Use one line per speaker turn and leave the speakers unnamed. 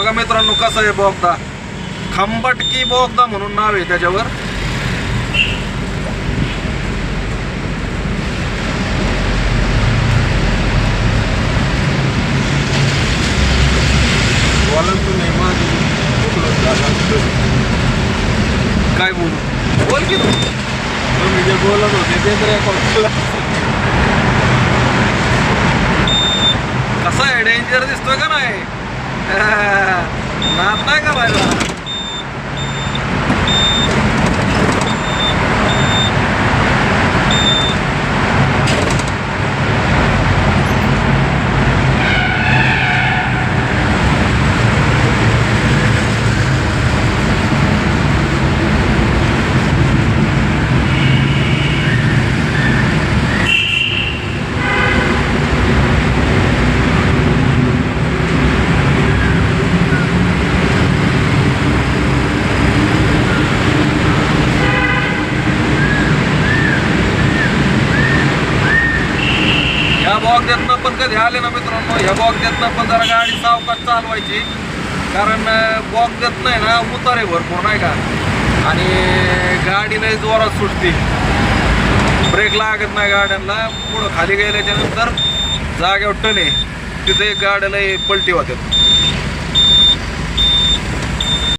बघा मित्रांनो कसं आहे बोगदा, खंबटकी बोगदा म्हणून नाव आहे त्याच्यावर. काय बोलू, बोल की तू.
तुम्ही जे बोलत होते ते तर
कसा आहे, डेंजर दिसतोय का नाही? नाद नाही करायला. ह्या बोगद्यातनं पण कधी आले ना मित्रांनो, ह्या बोगद्यातनं पण जरा गाडी सावकाश चालवायची, कारण बोगद्यात नाही ना उतारे भरपूर नाही का, आणि गाडी लय जोरात सुटते, ब्रेक लागत नाही गाड्यांना. पुढं खाली गेल्याच्या नंतर जागेवर टने तिथे गाड्याला पलटी होतात.